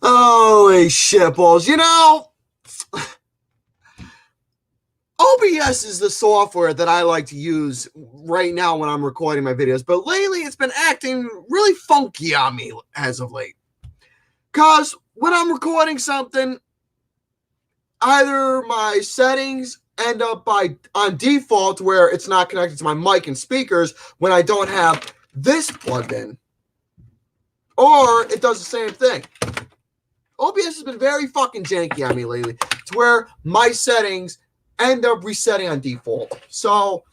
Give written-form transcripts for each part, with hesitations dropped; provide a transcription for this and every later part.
Holy shitballs. You know, OBS is the software that I like to use right now when I'm recording my videos, but lately it's been acting really funky on me as of late. Because when I'm recording something, either my settings end up on default where it's not connected to my mic and speakers when I don't have this plugged in, or it does the same thing. OBS has been very fucking janky on me lately to where my settings end up resetting on default. So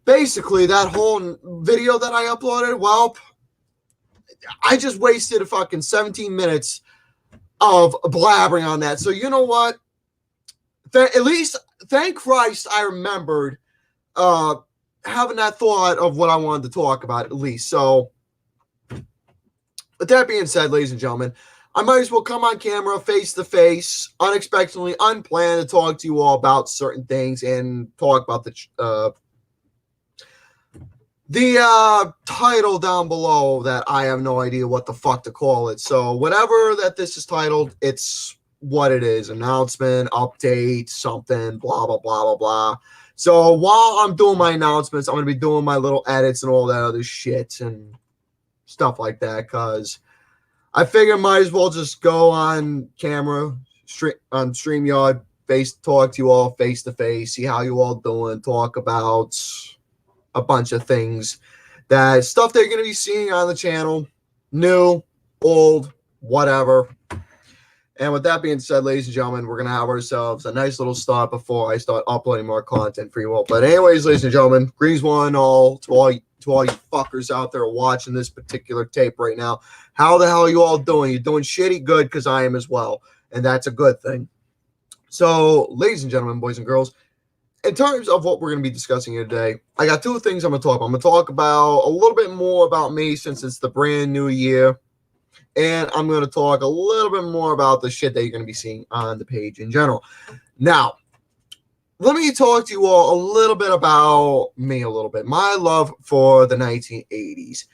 basically that whole video that I uploaded, well, I just wasted a fucking 17 minutes of blabbering on that. So you know what? At least, thank Christ, I remembered having that thought of what I wanted to talk about, at least. So, with that being said, ladies and gentlemen, I might as well come on camera, face-to-face, unexpectedly, unplanned, to talk to you all about certain things and talk about the title down below that I have no idea what the fuck to call it. So, whatever that this is titled, it's what it is: announcement, update, something, blah blah blah blah blah. So while I'm doing my announcements, I'm gonna be doing my little edits and all that other shit and stuff like that, because I figure might as well just go on camera, on StreamYard, talk to you all face to face, see how you all doing, talk about a bunch of things, that stuff they're gonna be seeing on the channel, new, old, whatever. And with that being said, ladies and gentlemen, we're going to have ourselves a nice little start before I start uploading more content for you all. But anyways, ladies and gentlemen, greetings one and all to all you fuckers out there watching this particular tape right now. How the hell are you all doing? You're doing shitty good, because I am as well. And that's a good thing. So, ladies and gentlemen, boys and girls, in terms of what we're going to be discussing here today, I got two things I'm going to talk about. I'm going to talk about a little bit more about me since it's the brand new year. And I'm going to talk a little bit more about the shit that you're going to be seeing on the page in general. Now, let me talk to you all a little bit about me a little bit. My love for the 1980s.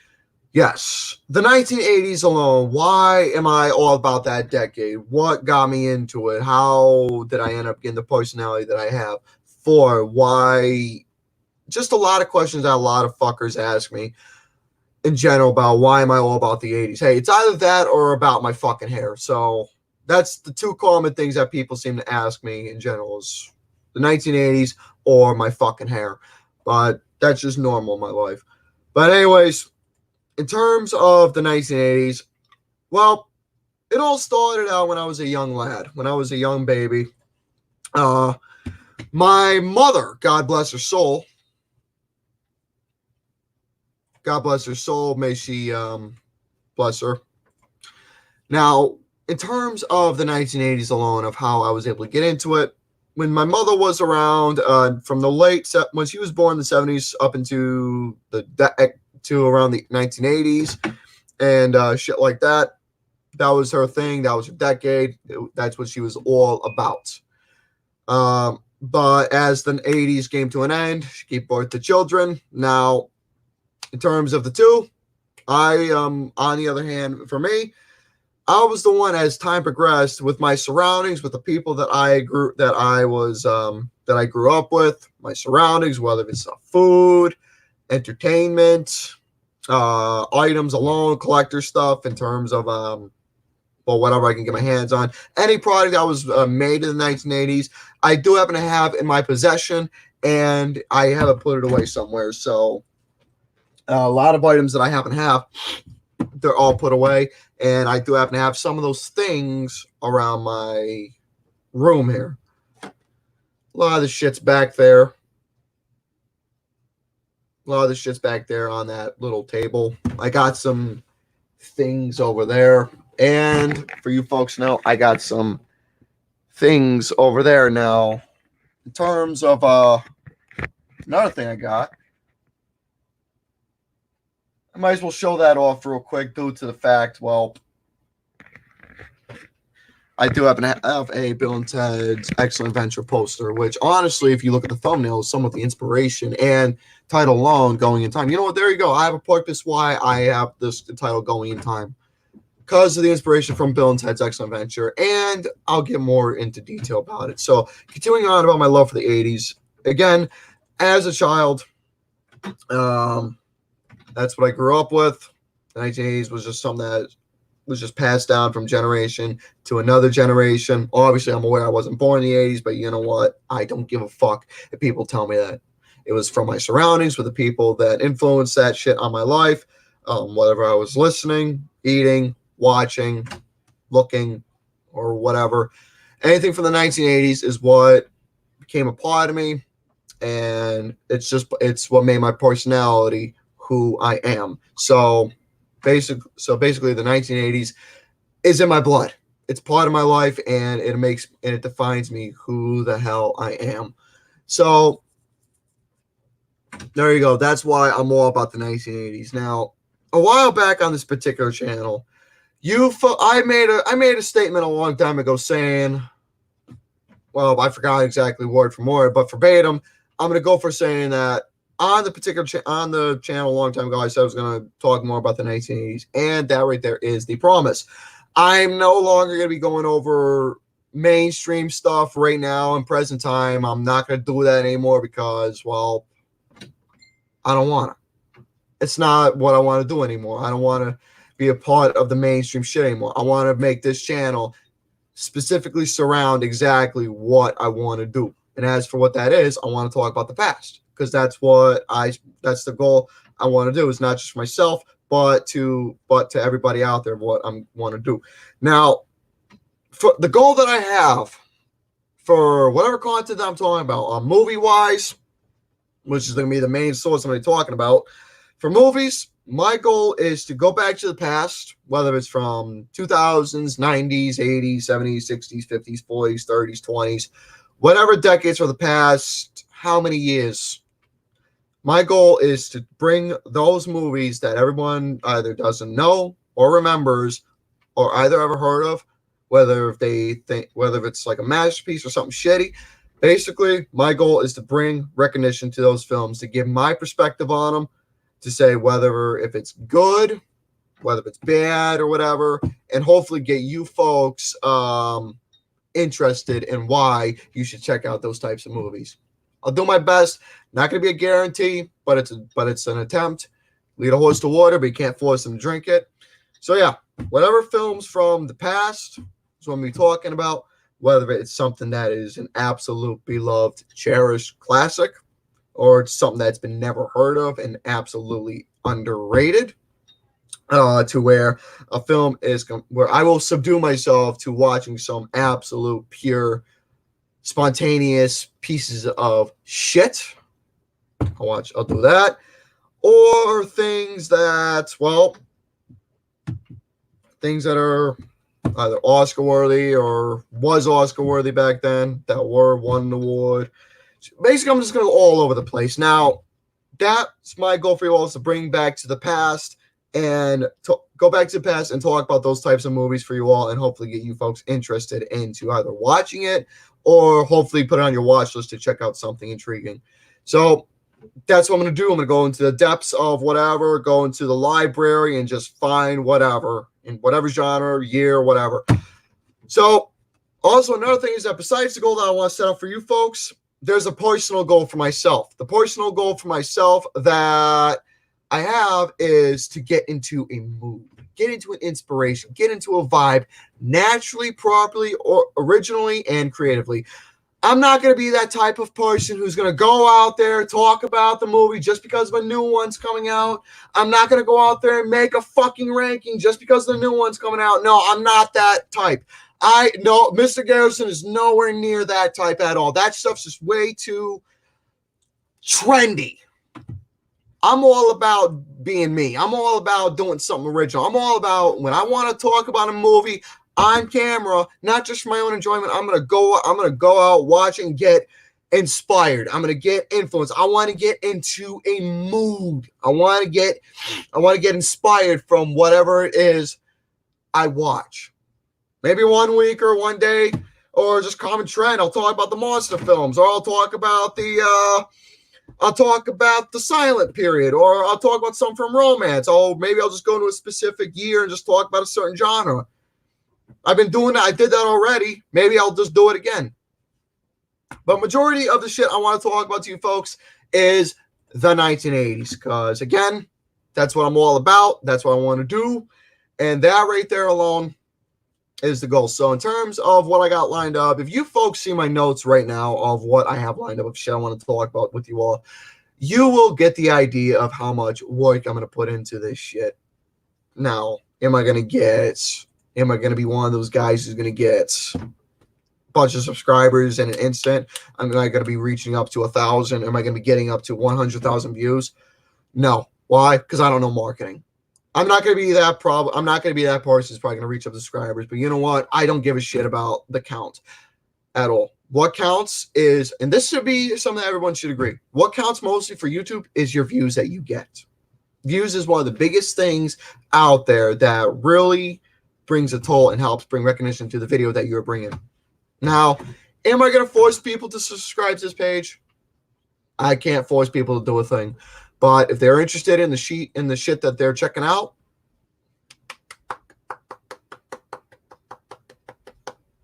Yes, the 1980s alone. Why am I all about that decade? What got me into it? How did I end up getting the personality that I have? Why? Just a lot of questions that a lot of fuckers ask me in general about why am I all about the 80s. Hey, it's either that or about my fucking hair. So that's the two common things that people seem to ask me in general, is the 1980s or my fucking hair. But that's just normal in my life. But anyways, in terms of the 1980s, well, it all started out when I was a young lad, when I was a young baby. My mother, God bless her soul, God bless her soul. May she bless her. Now, in terms of the 1980s alone, of how I was able to get into it, when my mother was around, from the when she was born in the 70s up into to around the 1980s and shit like that, that was her thing. That was her decade. That's what she was all about. But as the 80s came to an end, she gave birth to children. Now, in terms of the two, on the other hand, for me, I was the one, as time progressed, with my surroundings, with the people that I grew up with, my surroundings, whether it's food, entertainment, items alone, collector stuff, in terms of whatever I can get my hands on. Any product that was made in the 1980s, I do happen to have in my possession, and I haven't put it away somewhere. So a lot of items that I happen to have, they're all put away, and I do happen to have some of those things around my room here. A lot of the shit's back there. A lot of the shit's back there on that little table. I got some things over there, and for you folks know, I got some things over there. Now, in terms of another thing I got, I might as well show that off real quick, due to the fact, well, I do happen to have a Bill and Ted's Excellent Adventure poster, which honestly, if you look at the thumbnail, is somewhat the inspiration and title alone, Going in Time. You know what? There you go. I have a purpose why I have this title, Going in Time. because of the inspiration from Bill and Ted's Excellent Adventure, and I'll get more into detail about it. So, continuing on about my love for the 80s, again, as a child, that's what I grew up with. The 1980s was just something that was just passed down from generation to another generation. Obviously, I'm aware I wasn't born in the 80s, but you know what? I don't give a fuck if people tell me that. It was from my surroundings, with the people that influenced that shit on my life, whatever I was listening, eating, watching, looking, or whatever. Anything from the 1980s is what became a part of me, and it's what made my personality who I am. So basically the 1980s is in my blood. It's part of my life, and it defines me who the hell I am. So there you go. That's why I'm all about the 1980s. Now, a while back on this particular channel, I made a statement a long time ago saying, well, I forgot exactly word for word, but verbatim, I'm going to go for saying that on the channel a long time ago, I said I was going to talk more about the 1980s, and that right there is the promise. I'm no longer going to be going over mainstream stuff right now in present time. I'm not going to do that anymore because, well, I don't want to. It's not what I want to do anymore. I don't want to be a part of the mainstream shit anymore. I want to make this channel specifically surround exactly what I want to do. And as for what that is, I want to talk about the past, because that's the goal I want to do, is not just myself, but to everybody out there, what I want to do. Now, for the goal that I have for whatever content I'm talking about, movie wise, which is going to be the main source I'm going to be talking about. For movies, my goal is to go back to the past, whether it's from 2000s, 90s, 80s, 70s, 60s, 50s, 40s, 30s, 20s, whatever decades for the past, how many years. My goal is to bring those movies that everyone either doesn't know or remembers or either ever heard of, whether it's like a masterpiece or something shitty. Basically, my goal is to bring recognition to those films, to give my perspective on them, to say if it's good, whether it's bad or whatever, and hopefully get you folks interested in why you should check out those types of movies. I'll do my best. Not going to be a guarantee, but it's an attempt. Lead a horse to water, but you can't force them to drink it. So yeah, whatever films from the past is what I'm talking about. Whether it's something that is an absolute beloved, cherished classic, or it's something that's been never heard of and absolutely underrated, to where a film is where I will subdue myself to watching some absolute pure, spontaneous pieces of shit. I'll do that. Or things that are either Oscar worthy or was Oscar worthy back then, that won an award. Basically, I'm just going to go all over the place. Now, that's my goal for you all, is to bring back to the past and go back to the past and talk about those types of movies for you all, and hopefully get you folks interested into either watching it or hopefully put it on your watch list to check out something intriguing. So that's what I'm going to do. I'm going to go into the depths of whatever, go into the library and just find whatever in whatever genre, year, whatever. So also another thing is that besides the goal that I want to set up for you folks, there's a personal goal for myself. The personal goal for myself that I have is to get into a mood, get into an inspiration, get into a vibe naturally, properly, or originally and creatively. I'm not going to be that type of person who's going to go out there, talk about the movie just because of a new one's coming out. I'm not going to go out there and make a fucking ranking just because the new one's coming out. No, I'm not that type. Mr. Garrison is nowhere near that type at all. That stuff's just way too trendy. I'm all about being me. I'm all about doing something original. I'm all about, when I want to talk about a movie on camera, not just for my own enjoyment, I'm gonna go out, watch, and get inspired. I'm gonna get influenced. I want to get into a mood. I want to get inspired from whatever it is I watch. Maybe one week or one day, or just common trend, I'll talk about the monster films, or I'll talk about the I'll talk about the silent period, or I'll talk about something from romance. Maybe I'll just go into a specific year and just talk about a certain genre. I've been doing that. I did that already. Maybe I'll just do it again. But majority of the shit I want to talk about to you folks is the 1980s, because again, that's what I'm all about. That's what I want to do. And that right there alone is the goal. So in terms of what I got lined up, if you folks see my notes right now of what I have lined up of shit I want to talk about with you all, you will get the idea of how much work I'm going to put into this shit. Now, am I going to be one of those guys who's going to get a bunch of subscribers in an instant? Am I going to be reaching up to 1,000? Am I going to be getting up to 100,000 views? No. Why? Because I don't know marketing. I'm not going to be that I'm not going to be that person who's probably going to reach up to subscribers. But you know what? I don't give a shit about the count at all. What counts is, and this should be something that everyone should agree, what counts mostly for YouTube is your views that you get. Views is one of the biggest things out there that really brings a toll and helps bring recognition to the video that you're bringing. Now, am I going to force people to subscribe to this page? I can't force people to do a thing. But if they're interested in the shit that they're checking out,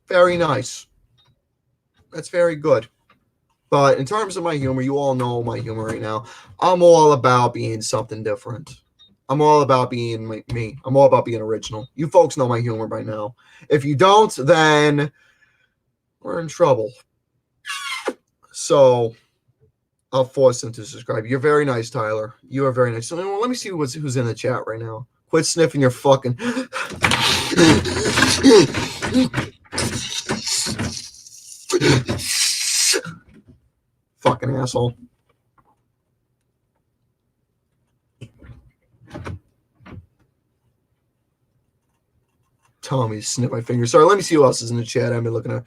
very nice. That's very good. But in terms of my humor, you all know my humor right now. I'm all about being something different. I'm all about being me. I'm all about being original. You folks know my humor by now. If you don't, then we're in trouble. So I'll force them to subscribe. You're very nice, Tyler. You are very nice. So let me see who's in the chat right now. Quit sniffing your fucking... fucking asshole. Telling me to snip my fingers. Sorry, let me see who else is in the chat. I've been looking at...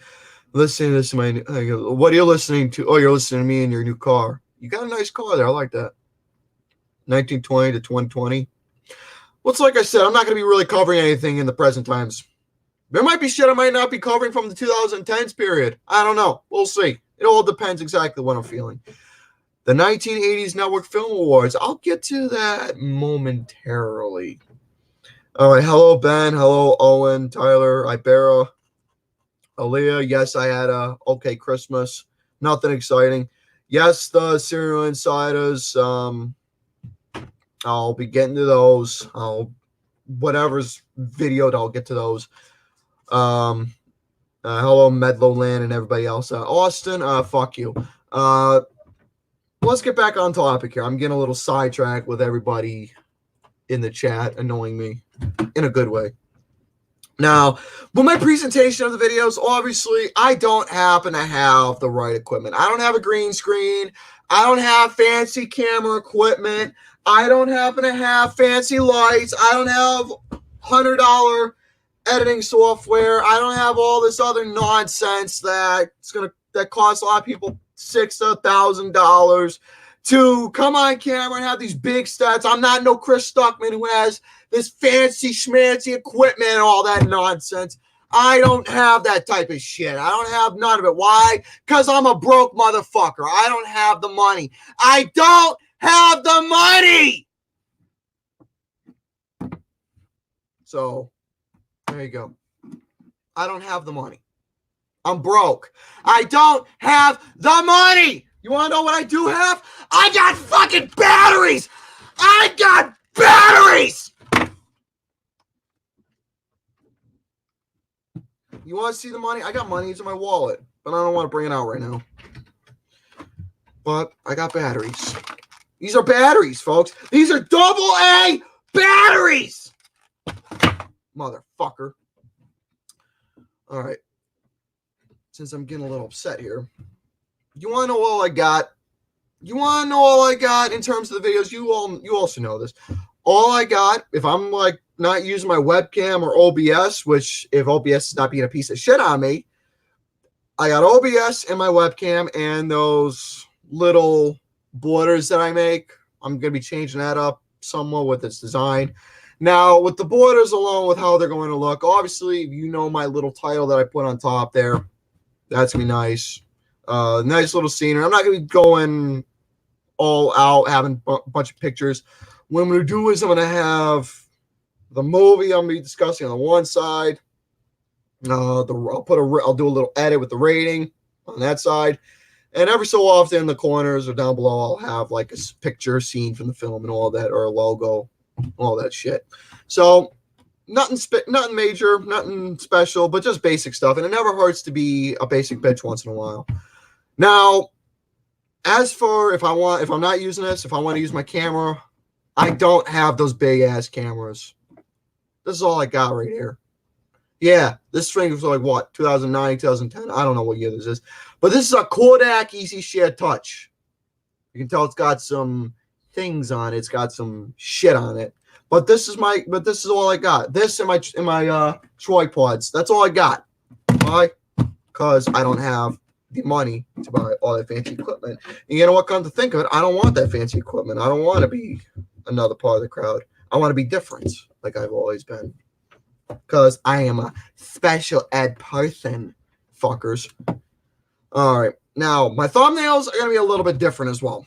Listening to this, what are you listening to? Oh, you're listening to me in your new car. You got a nice car there. I like that. 1920 to 2020. Well, it's like I said, I'm not going to be really covering anything in the present times. There might be shit I might not be covering from the 2010s period. I don't know. We'll see. It all depends exactly what I'm feeling. The 1980s Network Film Awards. I'll get to that momentarily. All right. Hello, Ben. Hello, Owen, Tyler, Ibera. Aaliyah, yes, I had a okay Christmas. Nothing exciting. Yes, the cereal insiders. I'll be getting to those. Whatever's videoed, I'll get to those. Hello, Medloland and everybody else. Austin, fuck you. Let's get back on topic here. I'm getting a little sidetracked with everybody in the chat, annoying me in a good way. Now, with my presentation of the videos, obviously, I don't happen to have the right equipment. I don't have a green screen. I don't have fancy camera equipment. I don't happen to have fancy lights. I don't have $100 editing software. I don't have all this other nonsense that costs a lot of people $6,000 to $1,000 to come on camera and have these big stats. I'm not no Chris Stuckman who has this fancy schmancy equipment and all that nonsense. I don't have that type of shit. I don't have none of it. Why? Because I'm a broke motherfucker. I don't have the money. I don't have the money. So, there you go. I don't have the money. I'm broke. I don't have the money. You want to know what I do have? I got fucking batteries. I got batteries. You want to see the money? I got money. It's in my wallet, but I don't want to bring it out right now. But I got batteries. These are batteries, folks. These are AA batteries. Motherfucker. All right. Since I'm getting a little upset here, you want to know all I got? You want to know all I got in terms of the videos? You also know this. All I got, if I'm like not using my webcam or OBS, which if OBS is not being a piece of shit on me, I got OBS and my webcam and those little borders that I make. I'm going to be changing that up somewhat with its design. Now, with the borders alone, with how they're going to look, obviously, you know my little title that I put on top there. That's going to be nice. Nice little scenery. I'm not going to be going all out, having a bunch of pictures. What I'm going to do is I'm going to have the movie I'm going to be discussing on the one side. I'll do a little edit with the rating on that side. And every so often in the corners or down below, I'll have like a picture scene from the film and all that, or a logo, all that shit. So nothing major, nothing special, but just basic stuff. And it never hurts to be a basic bitch once in a while. Now, as for if I'm not using this, if I want to use my camera, I don't have those big ass cameras. This is all I got right here. Yeah, this thing was like what, 2009, 2010. I don't know what year this is, but this is a Kodak Easy Share Touch. You can tell it's got some things on it. It's got some shit on it. But this is all I got. This and my tripods. That's all I got. Why? Because I don't have the money to buy all that fancy equipment. And you know what? Come to think of it, I don't want that fancy equipment. I don't want to be another part of the crowd. I want to be different, like I've always been. Because I am a special ed person, fuckers. All right. Now, my thumbnails are going to be a little bit different as well.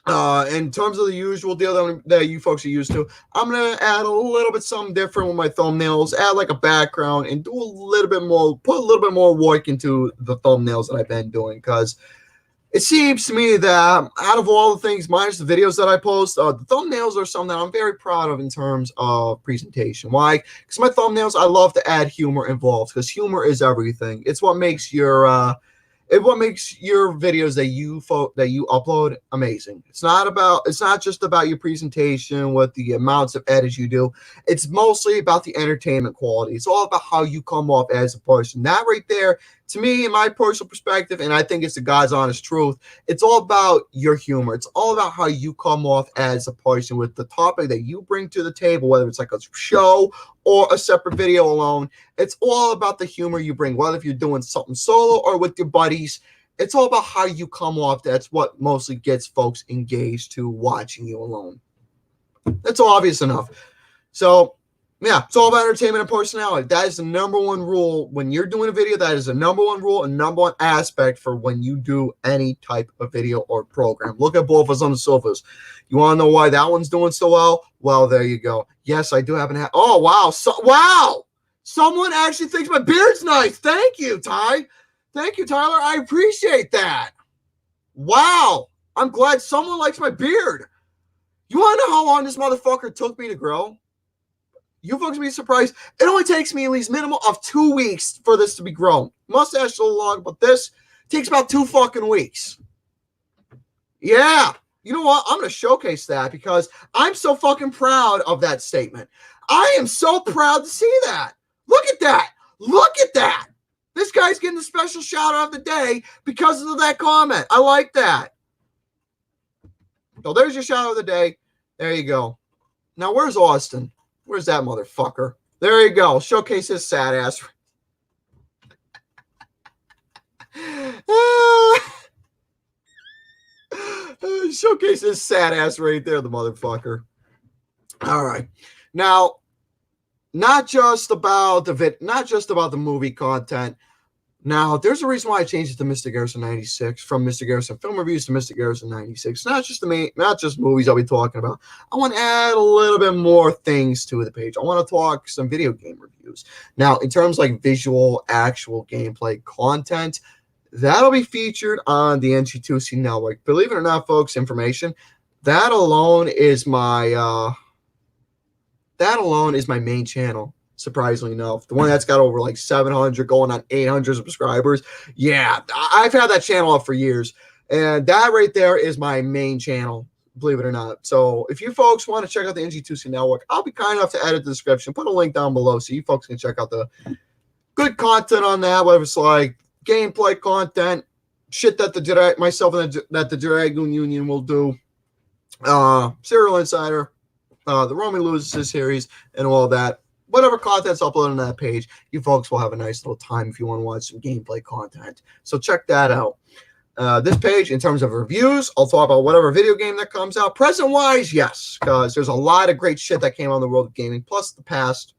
In terms of the usual deal that you folks are used to, I'm going to add a little bit something different with my thumbnails, add like a background, and do a little bit more, put a little bit more work into the thumbnails that I've been doing, because it seems to me that out of all the things, minus the videos that I post, the thumbnails are something that I'm very proud of in terms of presentation. Why? Because my thumbnails, I love to add humor involved, because humor is everything. It's what makes your videos that you upload amazing. It's not just about your presentation with the amounts of edits you do. It's mostly about the entertainment quality. It's all about how you come off as a person. That right there, to me, in my personal perspective, and I think it's the God's honest truth, it's all about your humor. It's all about how you come off as a person with the topic that you bring to the table, whether it's like a show or a separate video alone. It's all about the humor you bring, whether if you're doing something solo or with your buddies. It's all about how you come off. That's what mostly gets folks engaged to watching you alone. That's obvious enough. So, yeah, it's all about entertainment and personality. That is the number one rule when you're doing a video. That is the number one rule and number one aspect for when you do any type of video or program. Look at both of us on the sofas. You want to know why that one's doing so well? Well, there you go. Yes, I do have an. Oh, wow. Wow. Someone actually thinks my beard's nice. Thank you, Ty. Thank you, Tyler. I appreciate that. Wow. I'm glad someone likes my beard. You want to know how long this motherfucker took me to grow? You folks be surprised. It only takes me at least minimum of 2 weeks for this to be grown. Mustache so long, but this takes about 2 fucking weeks. Yeah. You know what? I'm going to showcase that because I'm so fucking proud of that statement. I am so proud to see that. Look at that. Look at that. This guy's getting the special shout out of the day because of that comment. I like that. So there's your shout out of the day. There you go. Now, where's Austin? Where's that motherfucker? There you go. Showcase his sad ass. Showcase his sad ass right there, the motherfucker. All right. Now, not just about the movie content. Now, there's a reason why I changed it to MrGarrison96 from Mr. Garrison Film Reviews to MrGarrison96. Not just movies I'll be talking about. I want to add a little bit more things to the page. I want to talk some video game reviews. Now, in terms like visual, actual gameplay content, that'll be featured on the NG2C network. Believe it or not, folks, information, that alone is my main channel. Surprisingly enough, the one that's got over like 700 going on 800 subscribers. Yeah, I've had that channel up for years, and that right there is my main channel, believe it or not. So if you folks want to check out the NG2C network, I'll be kind enough to edit the description, put a link down below so you folks can check out the good content on that, whether it's like gameplay content, shit that the Dragoon Union will do, Serial Insider, the Romy Loses series, and all that. Whatever content's uploaded on that page, you folks will have a nice little time if you want to watch some gameplay content. So check that out. This page, in terms of reviews, I'll talk about whatever video game that comes out. Present-wise, yes, because there's a lot of great shit that came out in the world of gaming, plus the past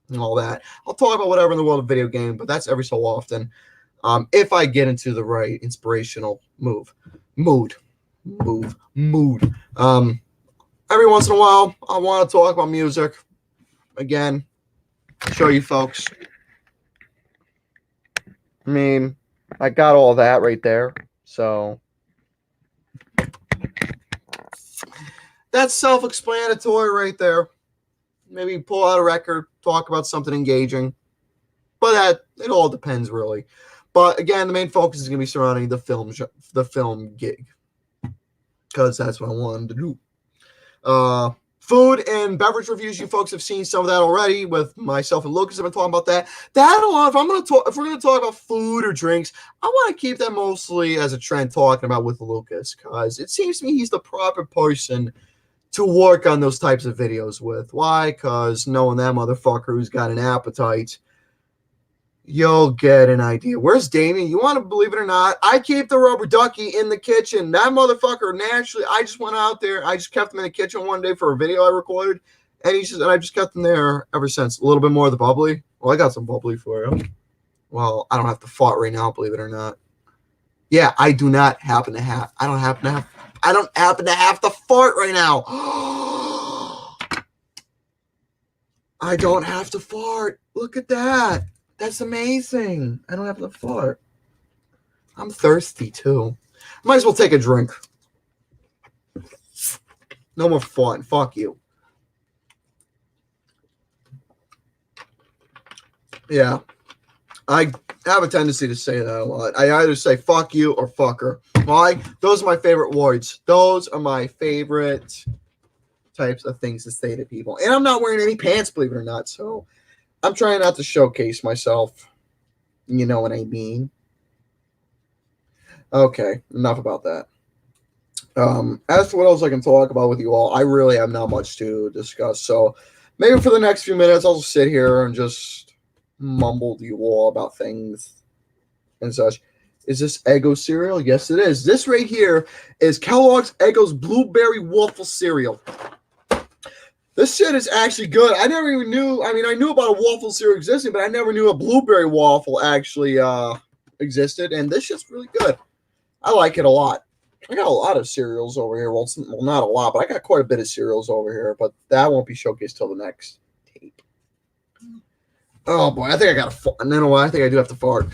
and all that. I'll talk about whatever in the world of video game, but that's every so often if I get into the right inspirational mood. mood. Every once in a while, I want to talk about music. Again, show you folks. I mean, I got all that right there. So that's self-explanatory right there. Maybe pull out a record, talk about something engaging. But it all depends, really. But again, the main focus is going to be surrounding the film gig, because that's what I wanted to do. Food and beverage reviews. You folks have seen some of that already with myself and Lucas. I've been talking about that. If we're gonna talk about food or drinks, I want to keep that mostly as a trend talking about with Lucas, because it seems to me he's the proper person to work on those types of videos with. Why? Because knowing that motherfucker who's got an appetite, you'll get an idea. Where's Damien? You want to believe it or not, I keep the rubber ducky in the kitchen. That motherfucker naturally, I just went out there. I just kept him in the kitchen one day for a video I recorded. And I just kept him there ever since. A little bit more of the bubbly. Well, I got some bubbly for you. Well, I don't have to fart right now, believe it or not. Yeah, I do not happen to have. I don't happen to have to fart right now. I don't have to fart. Look at that. That's amazing. I don't have to fart. I'm thirsty, too. Might as well take a drink. No more fun. Fuck you. Yeah. I have a tendency to say that a lot. I either say fuck you or fucker. Why? Those are my favorite words. Those are my favorite types of things to say to people. And I'm not wearing any pants, believe it or not, so I'm trying not to showcase myself. You know what I mean? Okay, enough about that. As for what else I can talk about with you all, I really have not much to discuss. So maybe for the next few minutes, I'll just sit here and just mumble to you all about things and such. Is this Eggo cereal? Yes, it is. This right here is Kellogg's Eggo's Blueberry Waffle Cereal. This shit is actually good. I never even knew. I mean, I knew about a waffle cereal existing, but I never knew a blueberry waffle actually existed. And this shit's really good. I like it a lot. I got a lot of cereals over here. Well, not a lot, but I got quite a bit of cereals over here. But that won't be showcased till the next tape. Oh boy, I think I got to fart. You know what? I think I do have to fart.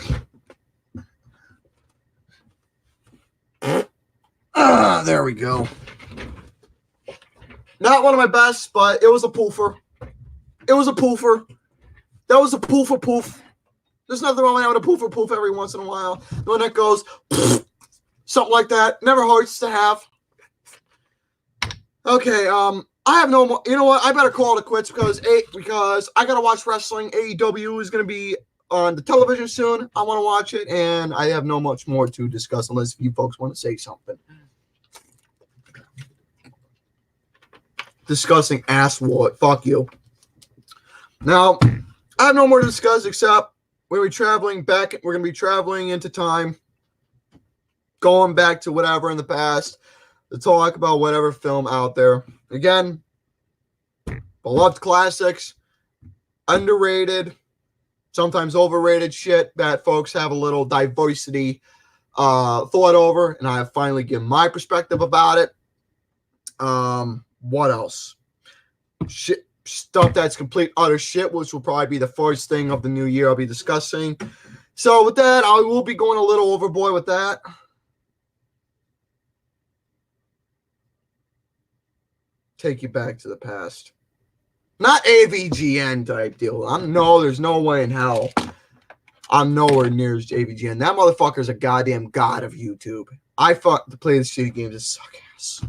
There we go. Not one of my best, but it was a poofer. It was a poofer. That was a poofer poof. There's nothing wrong with having a poofer poof every once in a while. The one that goes something like that. Never hurts to have. Okay, I have no more. You know what? I better call it quits because I gotta watch wrestling. AEW is gonna be on the television soon. I want to watch it, and I have no much more to discuss unless you folks want to say something. Discussing ass what? Fuck you. Now, I have no more to discuss except we're gonna be traveling back. We're gonna be traveling into time, going back to whatever in the past to talk about whatever film out there. Again, beloved classics, underrated, sometimes overrated shit that folks have a little diversity thought over, and I have finally given my perspective about it. What else? Shit, stuff that's complete utter shit, which will probably be the first thing of the new year I'll be discussing. So with that, I will be going a little overboard with that. Take you back to the past. Not AVGN type deal. There's no way in hell I'm nowhere near as AVGN. That motherfucker's a goddamn god of YouTube. I fuck to play the shitty games and suck ass.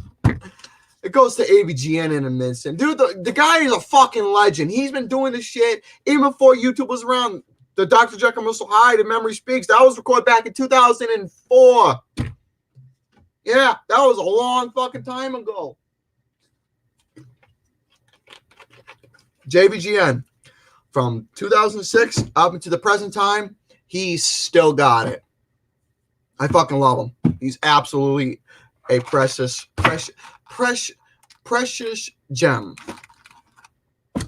It goes to AVGN in a minute. Dude, the guy is a fucking legend. He's been doing this shit even before YouTube was around. The Dr. Jekyll Mr. Hyde and Memory Speaks, that was recorded back in 2004. Yeah, that was a long fucking time ago. JVGN, from 2006 up into the present time, he's still got it. I fucking love him. He's absolutely a precious gem.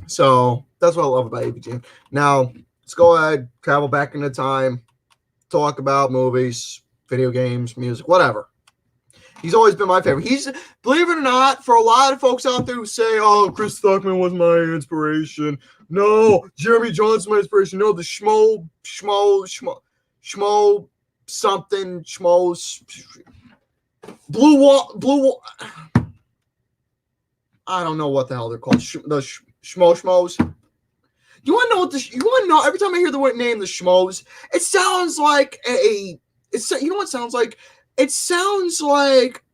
So that's what I love about AVGN. Now, let's go ahead, travel back into time, talk about movies, video games, music, whatever. He's always been my favorite. He's, believe it or not, for a lot of folks out there who say, oh, Chris Stuckman was my inspiration. No, Jeremy Johnson my inspiration. No, the schmo something, blue wall. I don't know what the hell they're called. The schmoes. You want to know you want to know? Every time I hear the word name, the schmoes, it sounds like you know what it sounds like? It sounds like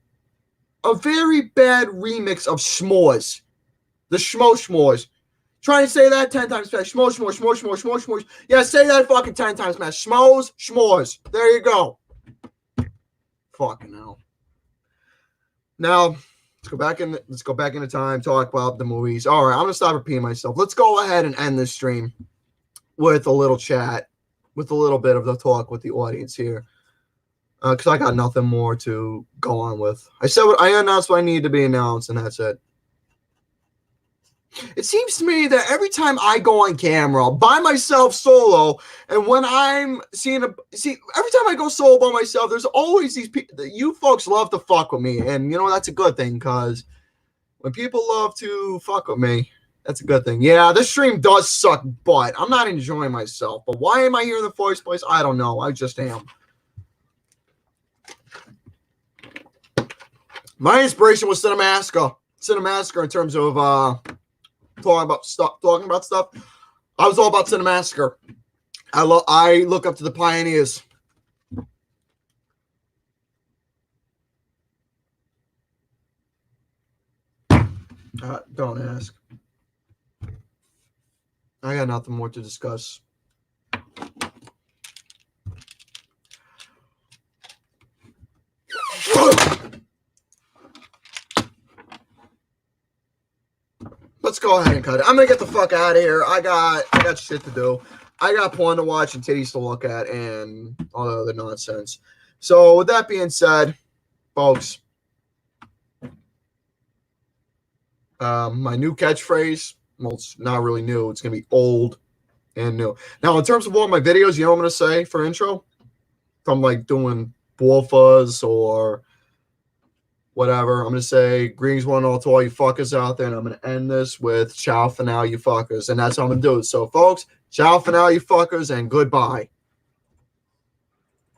a very bad remix of s'mores. The schmoes. Try and say that 10 times fast. S'mores. Yeah, say that fucking 10 times fast. S'mores. There you go. Fucking hell. Now, let's go back into time, talk about the movies. All right, I'm gonna stop repeating myself. Let's go ahead and end this stream with a little chat, with a little bit of the talk with the audience here. Because I got nothing more to go on with. I announced what I needed to be announced, and that's it. It seems to me that every time I go on camera by myself solo, and when I'm every time I go solo by myself, there's always these people. You folks love to fuck with me, and you know that's a good thing, because when people love to fuck with me, that's a good thing. Yeah, this stream does suck butt. I'm not enjoying myself, but why am I here in the first place? I don't know. I just am. My inspiration was Cinemassacre in terms of talking about stuff. I was all about Cinemassacre. I look up to the pioneers. Don't ask. I got nothing more to discuss. Let's go ahead and cut it. I'm gonna get the fuck out of here. I got shit to do. I got porn to watch and titties to look at and all the other nonsense. So with that being said, folks, my new catchphrase, well, it's not really new. It's gonna be old and new. Now, in terms of all my videos, you know what I'm gonna say for intro? If I'm like doing ball fuzz or whatever, I'm going to say greetings one and all to all you fuckers out there, and I'm going to end this with ciao for now, you fuckers, and that's how I'm going to do it. So, folks, ciao for now, you fuckers, and goodbye.